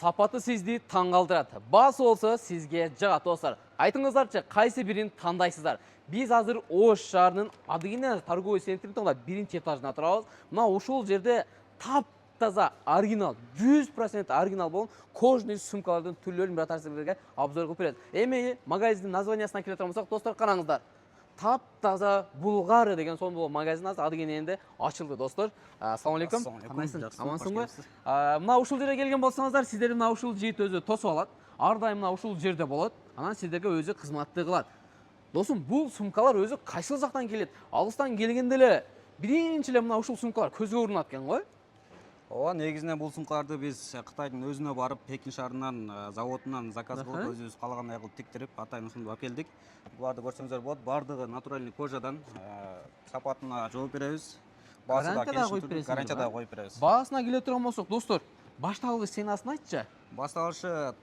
сапаты сізді таңғалдырады. Басы болса сізге жағат достар. Айтыңыздарчы, қайсы бірін таңдайсыздар? Біз азыр Ош шаарынын Адыгина торговый центринде биринчи этажына турабыз. Мына ушул жерде тап-таза оригинал, 100% оригинал болгон кожаный сумкалардын түрлөрүн бир силерге обзор кылып берет. Эми магазиндин названиясына келе турсак, достор, караңыздар. Тап-таза Булгария деген сонун магазин азыр Адыгенеде ачылды, достор. Ассаламу алейкум. Кандайсың? Амансыңбы? Мына ушул жерге келген болсаңыздар, сиздерди мына ушул жигит өзү тосуп алат. Ар дайым мына ушул жерде болот. Анан сиздерге өзү кызматты кылат. Досым, бул сумкалар өзү кайсыл жактан келет? Алыстан келгенде эле биринчи эле мына ушул сумкалар көзгө урунат экен го. Ооба, негизинен бул сумкаларды биз Кытайдын өзүнө барып, Пекин шаарынан, заводунан заказ кылып, өзүбүз каалагандай кылып тиктирип, атайын ушунду алып келдик. Буларды көрсөңүздөр болот. Бардыгы натуральный кожадан, сапатына жооп беребиз. Гарантия да коюп беребиз. Баасына келе турган болсок, достор, башталгыч ценасын айтчы. Башталышы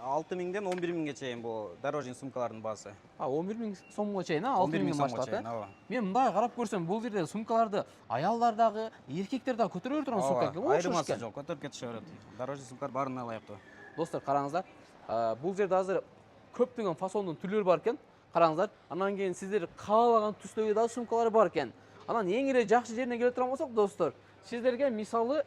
6000ден 11000ге чейин бул дорожный сумкалардын баасы. 11000 сомго чейин, 6000 башталат. Мен мындай карап көрсөм, бул жерде сумкаларды аялдар дагы, эркектер дагы көтөрө берип турган сумка экен. Айырмасы жок, көтөрүп кетише берет. Дорожный сумкалар баарына ылайыктуу. Достор, караңыздар. Бул жерде азыр көптөгөн фасондун түрлөрү бар экен. Караңыздар. Анан кийин сиздер каалаган түстөгү дагы сумкалар бар экен. Анан эң эле жакшы жерине келе турган болсок, достор, сиздерге мисалы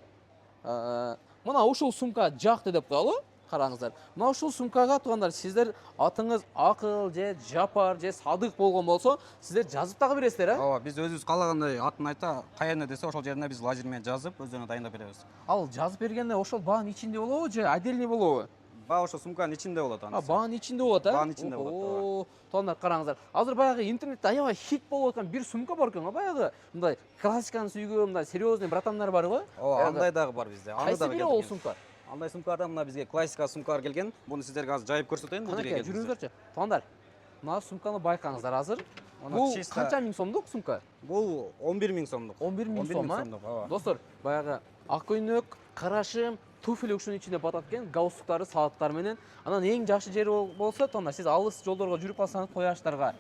мына ушул сумка жакты деп коелу. Караңыздар. Мына ушул сумкага тургандар, сиздер атыңыз Акыл же Жапар же Садык болгон болсо, сиздер жазып дагы бересиздер, Ооба, биз өзүбүз каалагандай атын айта, каяна десе ошол жерине биз лазер менен жазып, өздөрүнө дайындап беребиз. Ал жазып бергенде ошол баанын ичинде болобу же отдельный болобу? Баа ошо сумканын ичинде болот анысы. Баанын ичинде болот, Баанын ичинде болот. Тондар, караңыздар. Азыр баягы интернетте аябай хит болуп аткан бир сумка бар экен, баягы мындай классиканы сүйгөн, мындай серьезный братандар бар го. Ооба, андай дагы бар бизде. Аны дагы келген. Кайсы сумка? Андай сумкалардан мына бизге классика сумкалар келген. Буну сиздерге азыр жайып көрсөтөйүн. Бул жерге жүрүңүздөрчү. Тондар, мына сумканы байкаңыздар азыр. Бул канча миң сомдук сумка? Бул 11000 сомдук. 11000 сом, достор, баягы ак көйнөк, карашым, туфли ушунун ичинде батат экен, галстуктары, сааттар менен. Анан эң жакшы жери болсо, тонда сиз алыс жолдорго жүрүп калсаңыз, кояштарга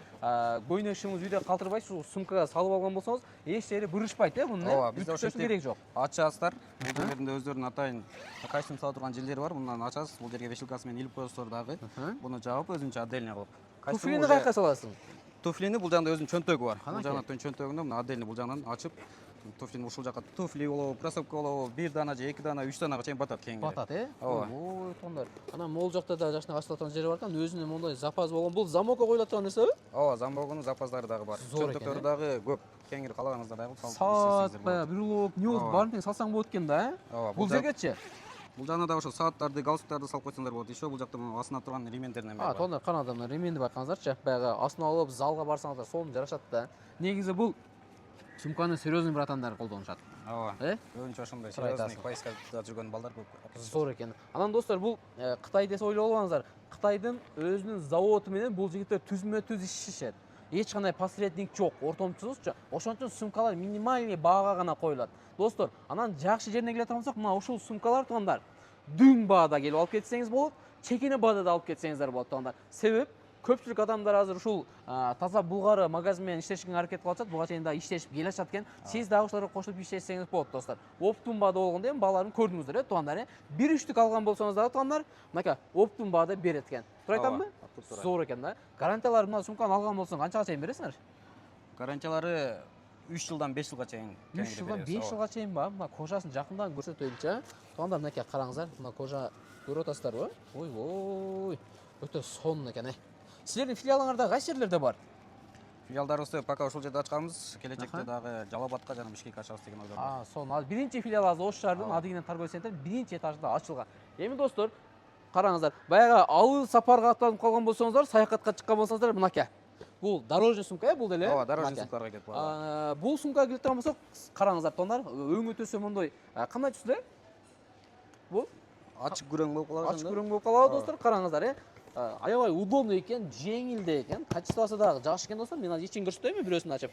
көйнөк шыңыңызды үйдө калтырбай, ушул сумкага салып алган болсоңуз, эч жери бырышпайт, мунун. Ооба, бизде ошо керек жок. Ачасыздар. Бул жерлеринде өздөрүнүн атайын костюм сала турган жерлери бар. Мындан ачасыз. Бул жерге вешилкасы менен илип коесуздар дагы. Буну жаап өзүнчө отдельный кылып. Туфлини кайка саласың? Туфлини бул жагында өзүнүн чөнтөгү бар. Бул жагынан чөнтөгүндө мына отдельный бул жагынан ачып, туфлини ушул жака туфли болобу, кроссовка болобу, 1 дана же 2 дана, 3 данага чейин батат кеңири. Батат, Ооба. Ой, тондар. Анан могул жакта да жашына ачылат жери бар экен, өзүнүн мондай запас болгон. Бул замокко коюлат турган нерсеби? Ооба, замогунун запастары дагы бар. Чөнтөктөрү дагы көп. Кеңири каалаганыңыздар дагы салып. Саат, бир улуп, не болуп баарын тең салсаң болот экен да, Ооба. Бул жергечи. Бул жагына да ошо сааттарды, галстуктарды салып койсоңдар болот. Ишо бул жакта астына турган ремендеринен бар. Тондар, канадамын ременди байкаңыздарчы. Баягы астына алып залга барсаңыздар, сонун жарашат да. Негизи бул сумканы серьезный братандар колдонушат. Ооба. Көбүнчө ошондой серьезный поискада жүргөн балдар көп. Зор экен. Анан достор, бул Кытай десе ойлобаңыздар. Кытайдын өзүнүн заводу менен бул жигиттер түзмө-түз ишишет. Эч кандай посредник жок, ортомчусузчу. Ошон үчүн сумкалар минимальный баага гана коюлат. Достор, анан жакшы жерине келе турсак, мына ушул сумкалар тугандар дүң баада келип алып кетсеңиз болот, чекене баада да алып кетсеңиздер болот тугандар. Себеп көпчүлүк адамдар азыр ушул таза Булгары магазин менен иштешке аракет кылып атышат. Буга чейин да иштешип келишат экен. Сиз дагы ушуларга кошулуп иштесеңиз болот, достор. Оптум баада болгондо эми бааларын көрдүңүздөр, тугандар. 1-3 алган болсоңуз дагы тугандар, мынакей оптум баада берет экен. Туура айтамбы? Зор экен да. Гарантиялары мына сумканы алган болсоң канчага чейин бересиңер? Гарантиялары 3 жылдан 5 жылга чейин. 3 жылдан 5 жылга чейин ба? Мына кожасын жакындан көрсөтөйүнчү. Тугандар, мынакей караңыздар. Мына кожа көрүп атасыздарбы? Ой, өтө сонун экен. Силердин филиалыңарда кайсы жерлерде бар? Филиалдарыбызды пока ушул жерде ачканбыз. Келечекте дагы Жалал-Абадка жана Бишкекке ачабыз деген ойдо бар. Сонун. Биринчи филиал азыр Ош шаарынын Адыгина торговый центринин биринчи этажында ачылган. Эми достор, караңыздар. Баягы алыс сапарга аттанып калган болсоңуздар, саякатка чыккан болсоңуздар, мынакей. Бул дорожный сумка, бул деле. Ооба, дорожный сумкаларга кетип калат. Бул сумкага келип турган болсок, караңыздар, тондар, өңү төсө мондой. Кандай түсүдө? Бул ачык күрөң болуп калат. Ачык күрөң болуп калат, достор. Караңыздар, аябай удобный экен, жеңил да экен. Качествосы дагы жакшы экен, достор. Мен азыр ичин көрсөтөйүнбү бирөөсүн ачып.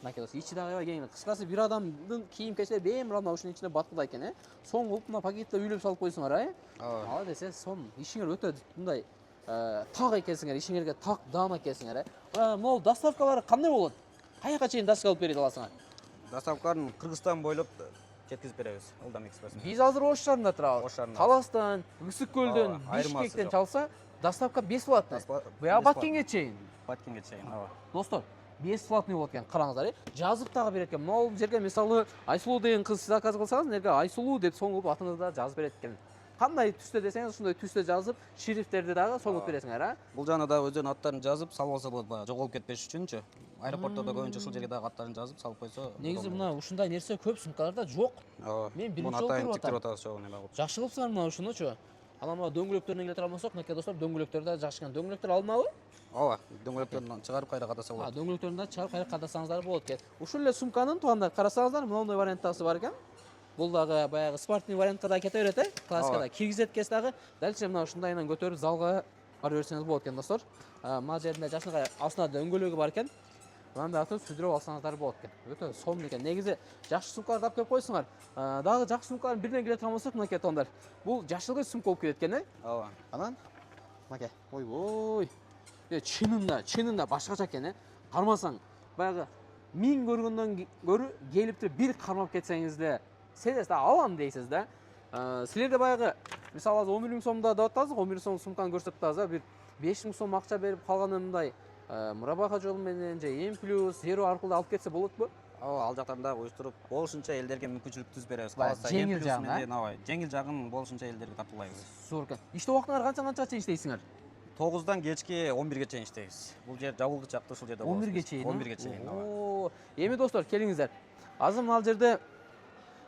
Мынакей достор, ичи дагы аябай кеңири. Кыскасы, бир адамдын кийим-кечеги беймарал мына ушунун ичинде баткыда экен, Соң кылып мына пакетте үйлөп салып койсоңор, Ала десе, сонун. Ишиңер өтө мындай так экенсиңер, ишиңерге так даана экенсиңер, Могул доставкалары кандай болот? Каяка чейин доставка алып бере аласыңар? Доставкаларын Кыргызстан бойлоп жеткизип беребиз Ылдам экспресс менен. Биз азыр Ош шаарында турабыз. Ош шаарында. Таластан, Ысык көлдөн, Ооба, айырмасы Бишкектен жок. чалса, доставка бесплатный. Буяга Баткенге чейин. Баткенге чейин, ооба. Достор, бесплатный болот экен, караңыздар. Жазып дагы берет экен. Могул жерге мисалы Айсулуу деген кыз заказ кылсаңыз, нерге Айсулуу деп соңуп атыңызды жазып берет экен. Кандай түстө десеңиз, ушундай түстө жазып, шрифттерди дагы соңуп бересиңер, а? Бул жагына да өздөрүнүн аттарын жазып салып алса болот, баягы жоголуп кетпеш үчүнчү. Аэропорттордо көбүнчө ушул жерге дагы аттарын жазып салып койсо. Негизи мына ушундай нерсе көп сумкаларда жок. Ооба. Мен биринчи Муну жолу атайын көрүп тиктирип атам. атабыз чогуу неме кылып. Жакшы кылыпсыңар мына ушунучу. Анан мына дөңгөлөктөрүнө келе турган болсок, мынакей достор, дөңгөлөктөр да жакшы экен. Дөңгөлөктөр алынабы? Ооба, дөңгөлөктөрүн чыгарып кайра кадаса болот. Дөңгөлөктөрүн да чыгарып кайра кадасаңыздар болот экен. Ушул эле сумканын туугандар карасаңыздар, мындай варианттасы бар экен. Бул дагы баягы спортный вариантка да кете берет, классикада. Киргизет кес дагы. Дальше мына ушундайынан көтөрүп залга бара берсеңиз болот экен, достор. Мына жеринде жакшынакай астына дөңгөлөгү бар экен. Мындай атын сүдүрүп алсаңыздар болот экен. Өтө сонун экен. Негизи жакшы сумкаларды алып келип койсуңар. Дагы жакшы сумкалардын биринен келе турган болсок, мынакей туугандар. Бул жашылгы сумка болуп келет экен, Ооба. Анан мынакей. Ой. Чынында башкача экен, Кармасаң, баягы 1000 көргөндөн көрү келип туруп бир кармап кетсеңиз да, сез да алам дейсиз да. Силерде баягы мисалы 11.000 сомдо деп атасыз, 11.000 сом сумканы көрсөтүп атасыз, бир 5.000 сом акча берип калганы мындай мурабаха жолу менен же М+ Zero аркылуу алып кетсе болотпу? Ооба, ал жактан да уюштуруп, болушунча элдерге мүмкүнчүлүк түзүп беребиз. Жеңил жагын, ооба, жеңил жагын болушунча элдерге тартуулайбыз. Зор экен. Иштөө убактыңар канчага чейин иштейсиңер? 9-дан кечки 11-ге чейин иштейбиз. Бул жер жабылгычакты ушул жерде 11-ге чейин. 11-ге чейин, ооба. Эми достор, келиңиздер. Азыр мына жерде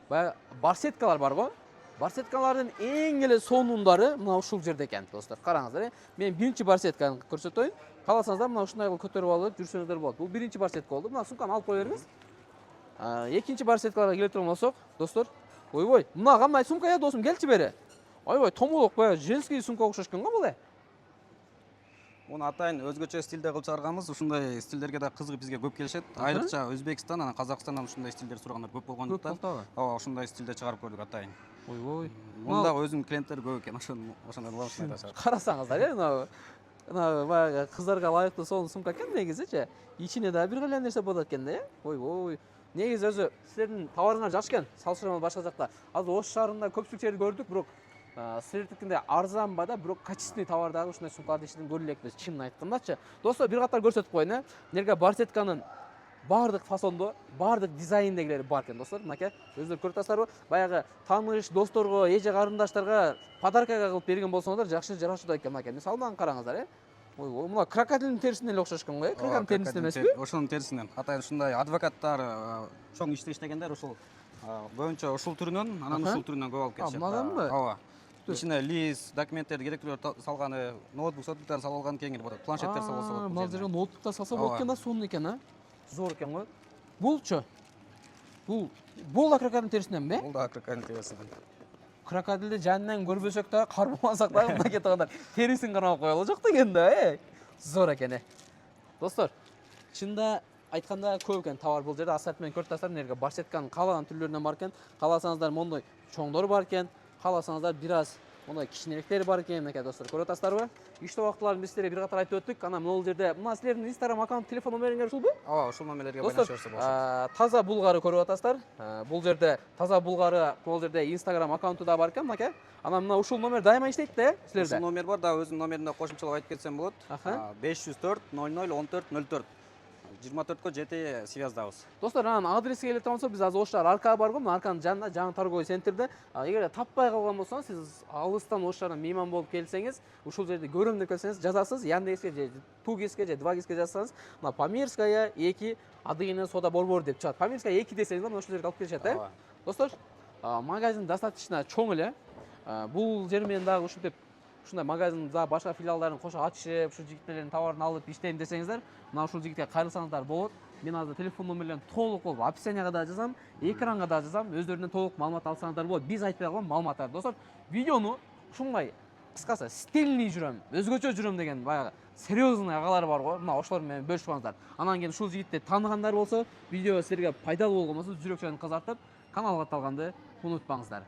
баягы барсеткалар бар го. Барсеткалардын эң эле сонундары мына ушул жерде экен, достор. Караңыздар, мен биринчи барсетканы көрсөтөйүн. Кааласаңыздар, мына ушундай кылып көтөрүп алып жүрсөңүздөр болот. Бул биринчи барсетка болду. Мына сумканы алып кое бериңиз. Экинчи барсеткаларга келе турган болсок, достор, ойбой, мына кандай сумка досум, келчи бери. Ойбой, томолок баягы женский сумка окшош экен го бул. Муну атайын өзгөчө стилде кылып чыгарганбыз. Ушундай стилдерге да кызыгып бизге көп келишет. Айрыкча Өзбекстан, анан Казакстандан ушундай стилдер сурагандар көп болгондуктан, ооба, ушундай стилде чыгарып көрдүк атайын. Ойбой. Мунда өзүнүн клиенттери көп экен, ошондой болушун айтышат. Карасаңыздар, мына баягы кыздарга ылайыктуу сонун сумка экен негизичи. Ичине да бир кыйла нерсе болот экен да, Ойбой. Негизи өзү силердин товарыңар жакшы экен. Салыштырмалуу башка жакта. Азыр Ош шаарында көпчүлүк жерди көрдүк, бирок силердикинде арзанба да, бирок качественный товар дагы ушундай сумкаларды ичинен көрө элекпиз, чынын айткандачы. Достор, бир катар көрсөтүп коеюн, Нерге барсетканын бардык фасондо, бардык дизайндегилери бар экен, достор. Мынакей, өздөрү көрүп атасыздарбы? Баягы тааныш досторго, эже карындаштарга подаркага кылып берген болсоңуздар, жакшы жарашат экен. Мынакей, мисалы мына караңыздар, Ойбой, мына крокодилдин терисинен эле окшош экен го, Крокодилдин терисинен эмеспи? Ошонун терисинен. Атайын ушундай адвокаттар чоң иштегендер ушул көбүнчө ушул түрүнөн, анан ушул түрүнөн көп алып кетишет. Мынаданбы? Ооба. Ичине лист, документтерди, керектүүлөрдү салганы, ноутбук, соттуктарды салып алган кеңири болот. Планшеттер салса болот. Мына жерге ноутбуктар салса болот экен да, сонун экен, Зор экен го. Булчу? Бул да крокодилдин терисиненби? Бул да крокодилдин терисинен. Крокодилди жанынан көрбөсөк да, кармамасак да, мына кеткендар терисин кармап коелу жок деген да, Зор экен, Достор, чында айтканда көп экен товар бул жерде. Ассортимент көрүп атасыздар, нерге барсетканын каалаган түрлөрүнөн бар экен. Кааласаңыздар мондой чоңдор бар экен. Кааласаңыздар бир аз мондай кичинеректери бар экен, мынакей достор, көрүп атасыздарбы? Иштөө убактыларын биз силерге бир катар айтып өттүк. Анан бул жерде мына силердин Instagram аккаунт, телефон номериңер ушулбу? Ооба, ушул номерлерге байланышып берсе болот. Таза Булгары көрүп атасыздар. Бул жерде Таза Булгары, бул жерде Instagram аккаунту да бар экен, мынакей. Анан мына ушул номер дайыма иштейт да, силерде? Ушул номер бар да, өзүнүн номерине кошумчалап айтып кетсем болот. 504 00 14 04. 24-кө жети связдабыз. Достор, анан адреске келе турган болсок, биз азыр Ош шаар арка бар го, мына арканын жанында, жаңы торговый центрде. Эгер таппай калган болсоңуз, сиз алыстан Ош шаарына мейман болуп келсеңиз, ушул жерде көрөм деп келсеңиз, жазасыз, Яндекске же Тугиске же Двагиске жазсаңыз, мына Памирская 2 Адыгина сода борбор деп чыгат. Памирская 2 десеңиз, мына ушул жерге алып келишет, Достор, магазин достаточно чоң эле. Бул жер менен дагы ушинтип ушундай магазин да башка филиалдарын кошо ачып, ушу жигиттердин товарын алып иштейм десеңиздер, мына ушул жигитке кайрылсаңыздар болот. Мен азыр телефон номерлерин толук болуп описанияга да жазам, экранга да жазам, өздөрүнөн толук маалымат алсаңыздар болот. Биз айтпай калган маалыматтар. Достор, видеону ушундай кыскасы стильный жүрөм, өзгөчө жүрөм деген баягы серьезный агалар бар го. Мына ошолор менен бөлүшүп алыңыздар. Анан кийин ушул жигитти тааныгандар болсо, видео силерге пайдалуу болгон болсо, жүрөкчөрүн кызартып, каналга талганды унутпаңыздар.